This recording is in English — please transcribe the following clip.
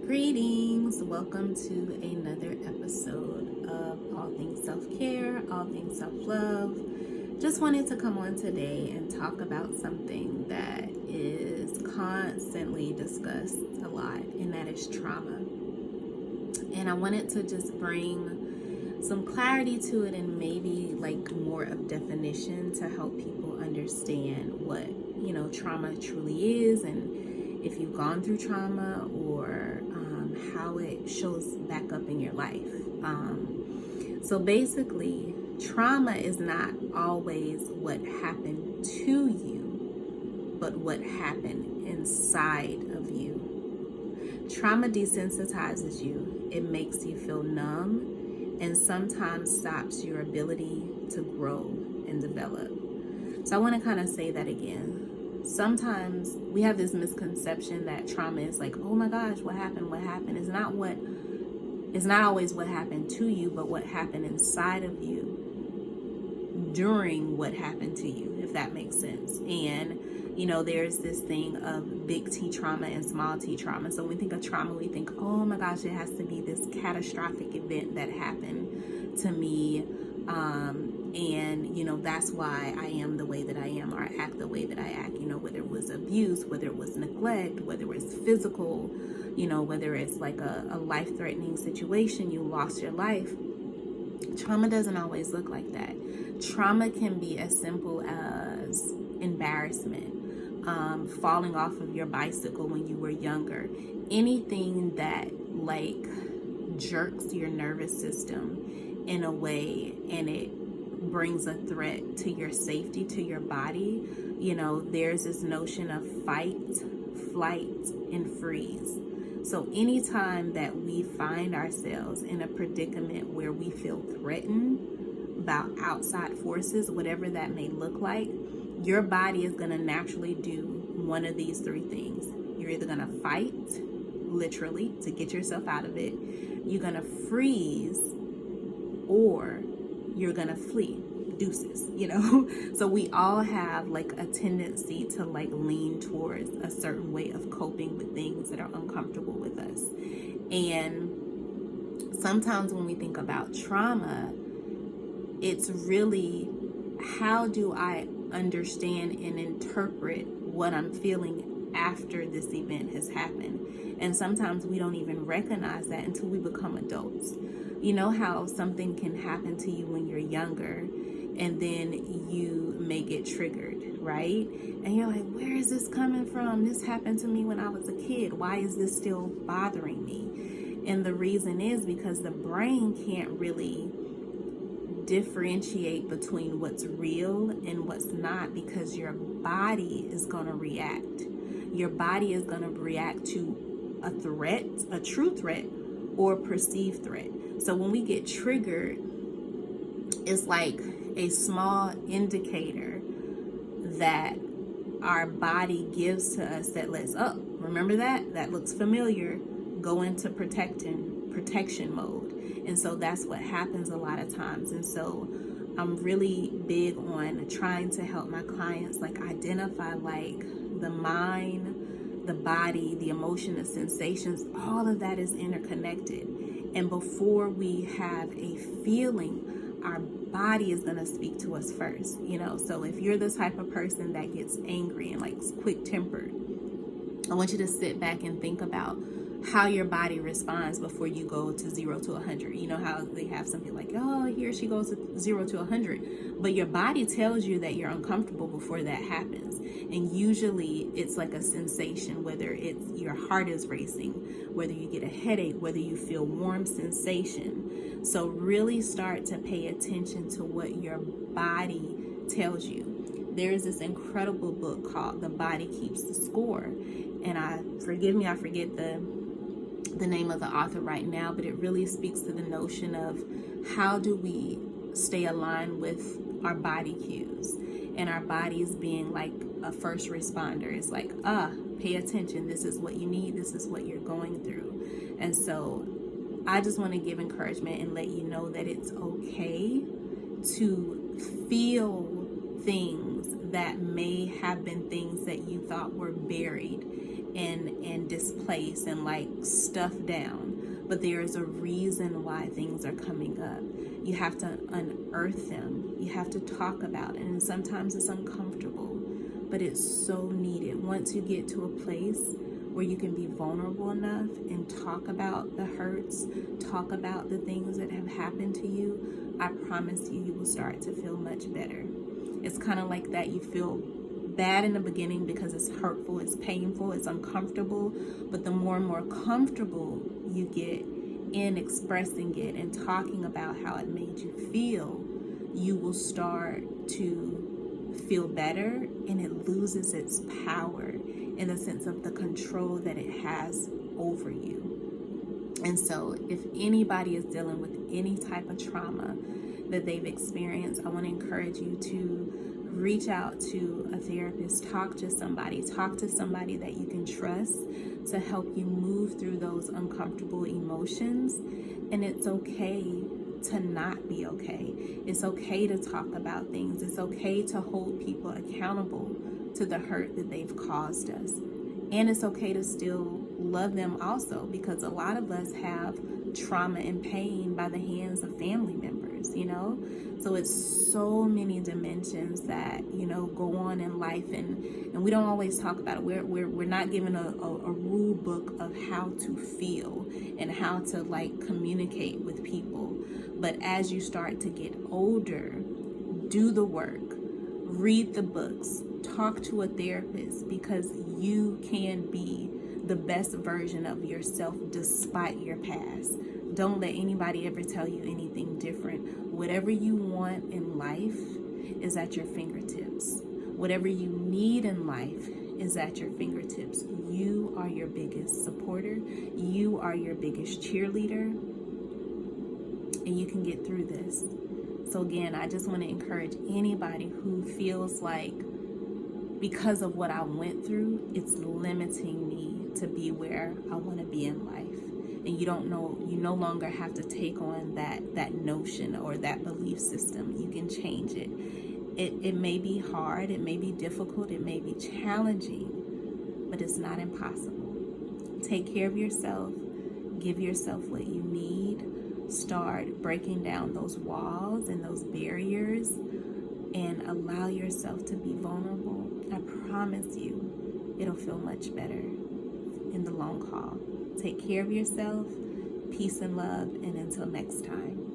Greetings, welcome to another episode of All Things Self-Care, All Things Self-Love. Just wanted to come on today and talk about something that is constantly discussed a lot, and that is trauma. And I wanted to just bring some clarity to it and maybe like more of definition to help people understand what, trauma truly is, and if you've gone through trauma or how it shows back up in your life. So basically, trauma is not always what happened to you, but what happened inside of you. Trauma desensitizes you. It makes you feel numb and sometimes stops your ability to grow and develop. So I want to kind of say that again. Sometimes we have this misconception that trauma is like, oh my gosh, what happened? It's not always what happened to you, but what happened inside of you during what happened to you, if that makes sense. And there's this thing of big T trauma and small T trauma. So when we think of trauma, we think, oh my gosh, it has to be this catastrophic event that happened to me. And that's why I am the way that I am, or I act the way that I act, whether it was abuse, whether it was neglect, whether it was physical, whether it's like a life-threatening situation, you lost your life. Trauma doesn't always look like that. Trauma can be as simple as embarrassment, falling off of your bicycle when you were younger, anything that like jerks your nervous system in a way and it brings a threat to your safety, to your body. There's this notion of fight, flight, and freeze. So anytime that we find ourselves in a predicament where we feel threatened about outside forces, whatever that may look like, your body is going to naturally do one of these three things. You're either going to fight, literally, to get yourself out of it. You're going to freeze, or you're gonna flee. Deuces, So we all have like a tendency to like lean towards a certain way of coping with things that are uncomfortable with us. And sometimes when we think about trauma, it's really, how do I understand and interpret what I'm feeling after this event has happened? And sometimes we don't even recognize that until we become adults. You know how something can happen to you when you're younger and then you may get triggered, right? And you're like, where is this coming from? This happened to me when I was a kid. Why is this still bothering me? And the reason is because the brain can't really differentiate between what's real and what's not, because your body is going to react. Your body is going to react to a threat, a true threat, or perceived threat. So when we get triggered, it's like a small indicator that our body gives to us that lets, oh, remember that looks familiar, go into protection mode. And so that's what happens a lot of times. And so I'm really big on trying to help my clients like identify like the mind, the body, the emotion, the sensations, all of that is interconnected. And before we have a feeling, our body is going to speak to us first, So if you're the type of person that gets angry and like quick tempered, I want you to sit back and think about how your body responds before you go to 0 to 100. You know how they have something like, oh, here she goes to 0 to 100. But your body tells you that you're uncomfortable before that happens. And usually it's like a sensation, whether it's your heart is racing, whether you get a headache, whether you feel warm sensation. So really start to pay attention to what your body tells you. There's this incredible book called The Body Keeps the Score. And I forget the name of the author right now, but it really speaks to the notion of how do we stay aligned with our body cues, and our bodies being like a first responder. It's like, pay attention. This is what you need. This is what you're going through. And so I just want to give encouragement and let you know that it's okay to feel things that may have been things that you thought were buried and displaced and like stuffed down. But there is a reason why things are coming up. You have to unearth them. You have to talk about it. And sometimes it's uncomfortable, but it's so needed. Once you get to a place where you can be vulnerable enough and talk about the hurts, talk about the things that have happened to you, I promise you, you will start to feel much better. It's kind of like that. You feel bad in the beginning because it's hurtful, it's painful, it's uncomfortable, but the more and more comfortable you get in expressing it and talking about how it made you feel, you will start to feel better, and it loses its power in the sense of the control that it has over you. And so if anybody is dealing with any type of trauma that they've experienced, I want to encourage you to reach out to a therapist, talk to somebody that you can trust to help you move through those uncomfortable emotions. And it's okay to not be okay. It's okay to talk about things. It's okay to hold people accountable to the hurt that they've caused us. And it's okay to still love them also, because a lot of us have trauma and pain by the hands of family members, you know? So it's so many dimensions that, you know, go on in life, and we don't always talk about it. We're not given a rule book of how to feel and how to like communicate with people. But as you start to get older, do the work, read the books, talk to a therapist, because you can be the best version of yourself despite your past. Don't let anybody ever tell you anything different. Whatever you want in life is at your fingertips. Whatever you need in life is at your fingertips. You are your biggest supporter. You are your biggest cheerleader. And you can get through this. So again, I just want to encourage anybody who feels like because of what I went through, it's limiting me to be where I want to be in life. And you no longer have to take on that notion or that belief system. You can change it. It may be hard, it may be difficult, it may be challenging, but it's not impossible. Take care of yourself, give yourself what you need, start breaking down those walls and those barriers, and allow yourself to be vulnerable. I promise you, it'll feel much better in the long haul. Take care of yourself. Peace and love, and until next time.